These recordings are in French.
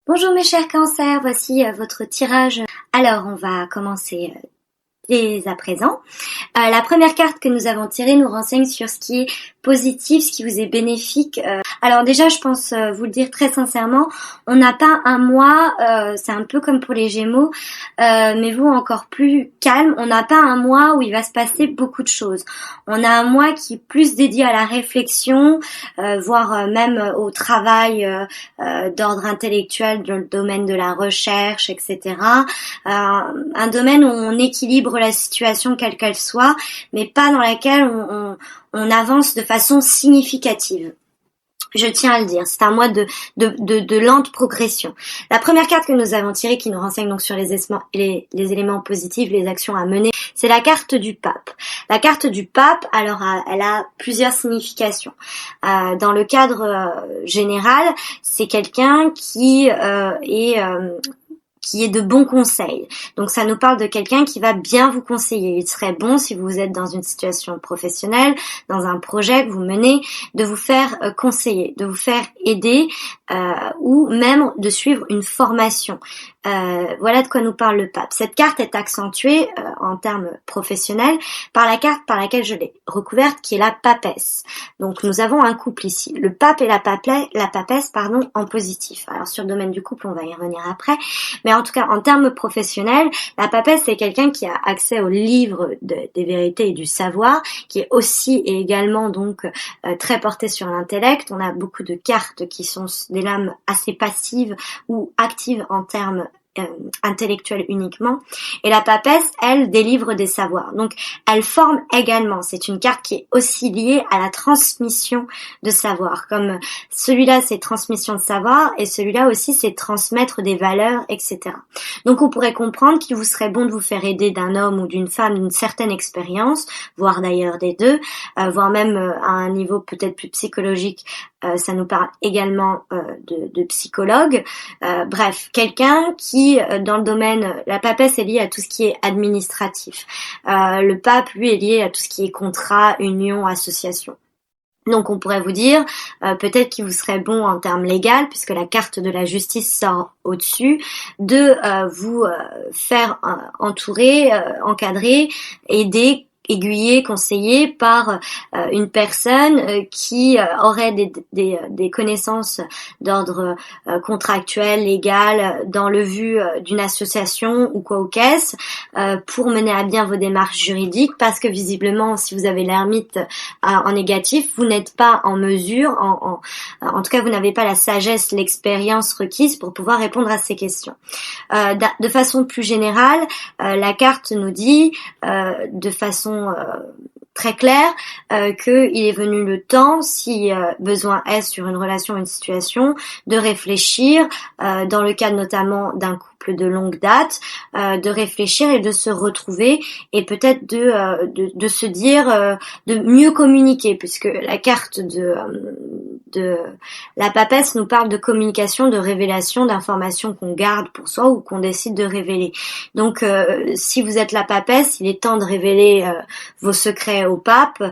Bonjour mes chers cancers, voici votre tirage. Alors on va commencer dès à présent. La première carte que nous avons tirée nous renseigne sur ce qui est positif, ce qui vous est bénéfique. Alors déjà, je pense vous le dire très sincèrement, on n'a pas un mois, c'est un peu comme pour les Gémeaux, mais vous encore plus calme. On n'a pas un mois où il va se passer beaucoup de choses. On a un mois qui est plus dédié à la réflexion, voire même au travail d'ordre intellectuel dans le domaine de la recherche, etc. Un domaine où on équilibre la situation quelle qu'elle soit, mais pas dans laquelle on avance de façon significative. Je tiens à le dire, c'est un mois de lente progression. La première carte que nous avons tirée qui nous renseigne donc sur les éléments positifs, les actions à mener, c'est la carte du pape. La carte du pape, alors elle a plusieurs significations. Dans le cadre général, c'est quelqu'un qui est de bons conseils. Donc ça nous parle de quelqu'un qui va bien vous conseiller. Il serait bon, si vous êtes dans une situation professionnelle, dans un projet que vous menez, de vous faire conseiller, de vous faire aider ou même de suivre une formation. Voilà de quoi nous parle le pape. Cette carte est accentuée en termes professionnels par la carte par laquelle je l'ai recouverte, qui est la papesse. Donc nous avons un couple ici. Le pape et la papesse, en positif. Alors sur le domaine du couple, on va y revenir après. Mais en tout cas, en termes professionnels, la papesse, c'est quelqu'un qui a accès au livre des vérités et du savoir, qui est aussi et également donc très porté sur l'intellect. On a beaucoup de cartes qui sont des lames assez passives ou actives en termes intellectuelle uniquement, et la papesse, elle, délivre des savoirs. Donc, elle forme également. C'est une carte qui est aussi liée à la transmission de savoir. Comme celui-là, c'est transmission de savoir, et celui-là aussi, c'est transmettre des valeurs, etc. Donc, on pourrait comprendre qu'il vous serait bon de vous faire aider d'un homme ou d'une femme d'une certaine expérience, voire d'ailleurs des deux, voire même à un niveau peut-être plus psychologique. Ça nous parle également de psychologue. Bref, quelqu'un qui, dans le domaine, la papesse est liée à tout ce qui est administratif. Le pape, lui, est lié à tout ce qui est contrat, union, association. Donc on pourrait vous dire, peut-être qu'il vous serait bon en termes légaux, puisque la carte de la justice sort au-dessus, de vous faire entourer, encadrer, aider, aiguillé, conseillé par une personne qui aurait des connaissances d'ordre contractuel, légal, dans le vue d'une association ou quoi ou qu'est-ce, pour mener à bien vos démarches juridiques, parce que visiblement, si vous avez l'ermite en négatif, vous n'êtes pas en mesure, en tout cas, vous n'avez pas la sagesse, l'expérience requise pour pouvoir répondre à ces questions. De façon plus générale, la carte nous dit, de façon très clair, qu'il est venu le temps, si besoin est sur une relation, une situation, de réfléchir, dans le cadre notamment d'un couple de longue date, de réfléchir et de se retrouver, et peut-être de se dire, de mieux communiquer, puisque la carte de la papesse nous parle de communication, de révélation, d'informations qu'on garde pour soi ou qu'on décide de révéler. Donc si vous êtes la papesse, il est temps de révéler vos secrets au pape.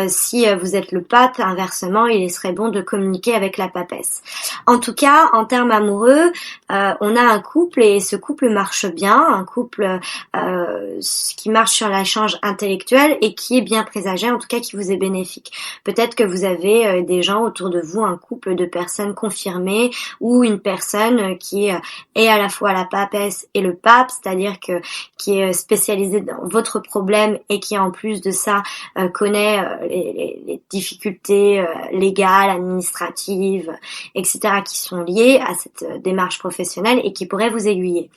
Si vous êtes le pape, inversement, il serait bon de communiquer avec la papesse. En tout cas, en termes amoureux, on a un couple, et ce couple marche bien, un couple qui marche sur l'échange intellectuel et qui est bien présagé, en tout cas qui vous est bénéfique. Peut-être que vous avez des gens autour de vous, un couple de personnes confirmées, ou une personne qui est à la fois la papesse et le pape, c'est-à-dire qui est spécialisée dans votre problème et qui en plus de ça connaît les difficultés légales, administratives, etc. qui sont liées à cette démarche professionnelle et qui pourraient vous aiguiller.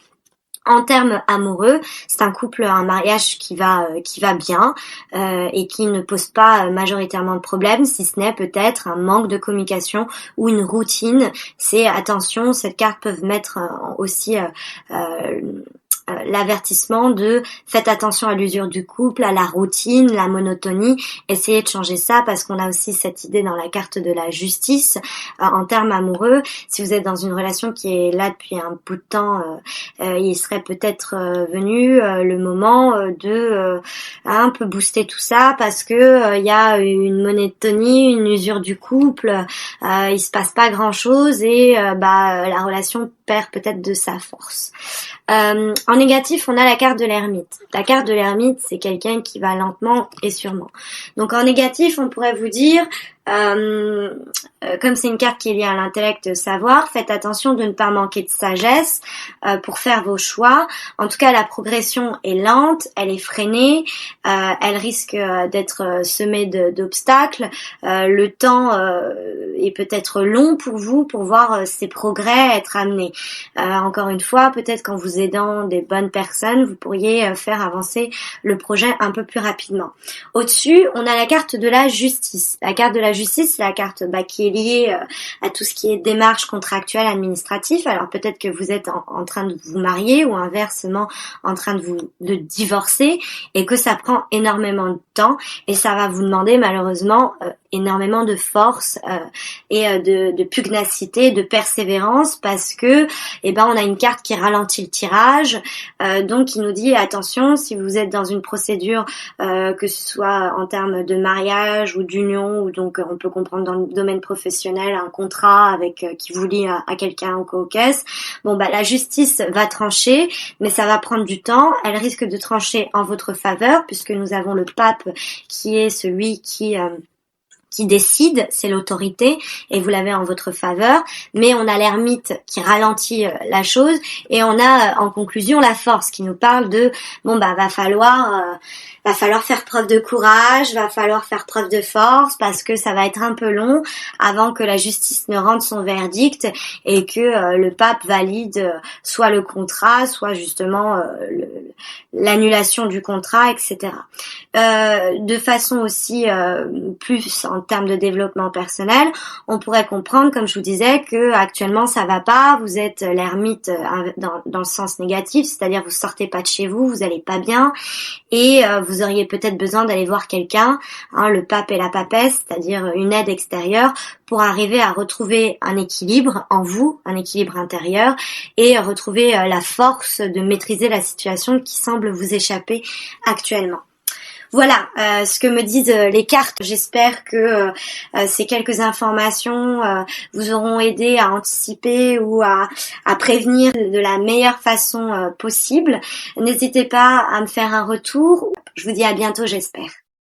En termes amoureux, c'est un couple, un mariage qui va bien et qui ne pose pas majoritairement de problèmes, si ce n'est peut-être un manque de communication ou une routine. C'est attention, cette carte peut mettre aussi l'avertissement de faites attention à l'usure du couple, à la routine, la monotonie, essayez de changer ça, parce qu'on a aussi cette idée dans la carte de la justice en termes amoureux. Si vous êtes dans une relation qui est là depuis un bout de temps, il serait serait peut-être venu le moment de un peu booster tout ça parce que il y a une monotonie, une usure du couple, il se passe pas grand-chose et la relation perd peut-être de sa force. En négatif, on a la carte de l'ermite. La carte de l'ermite, c'est quelqu'un qui va lentement et sûrement. Donc en négatif, on pourrait vous dire, comme c'est une carte qui est liée à l'intellect, savoir, faites attention de ne pas manquer de sagesse pour faire vos choix. En tout cas, la progression est lente, elle est freinée, elle risque d'être semée d'obstacles. Le temps est peut-être long pour vous pour voir ces progrès être amenés. Encore une fois, peut-être qu'en vous aidant des bonnes personnes, vous pourriez faire avancer le projet un peu plus rapidement. Au-dessus, on a la carte de la justice. La carte de la justice, c'est la carte qui est liée à tout ce qui est démarche contractuelle administrative. Alors peut-être que vous êtes en train de vous marier ou inversement en train de divorcer et que ça prend énormément de temps et ça va vous demander malheureusement énormément de force et de pugnacité, de persévérance parce que on a une carte qui ralentit le tirage, donc qui nous dit attention si vous êtes dans une procédure que ce soit en termes de mariage ou d'union ou donc on peut comprendre dans le domaine professionnel un contrat avec qui vous lie à quelqu'un ou aux caisses. La justice va trancher, mais ça va prendre du temps. Elle risque de trancher en votre faveur puisque nous avons le pape qui est celui qui décide, c'est l'autorité, et vous l'avez en votre faveur, mais on a l'ermite qui ralentit la chose, et on a en conclusion la force qui nous parle de va falloir faire preuve de courage, va falloir faire preuve de force, parce que ça va être un peu long avant que la justice ne rende son verdict et que le pape valide soit le contrat, soit justement l'annulation du contrat, etc. De façon aussi plus en termes de développement personnel, on pourrait comprendre, comme je vous disais, que actuellement ça va pas, vous êtes l'ermite dans le sens négatif, c'est-à-dire vous sortez pas de chez vous, vous allez pas bien, et vous auriez peut-être besoin d'aller voir quelqu'un, le pape et la papesse, c'est-à-dire une aide extérieure, pour arriver à retrouver un équilibre en vous, un équilibre intérieur, et retrouver la force de maîtriser la situation qui semble vous échapper actuellement. Voilà ce que me disent les cartes. J'espère que ces quelques informations vous auront aidé à anticiper ou à prévenir de la meilleure façon possible. N'hésitez pas à me faire un retour. Je vous dis à bientôt, j'espère.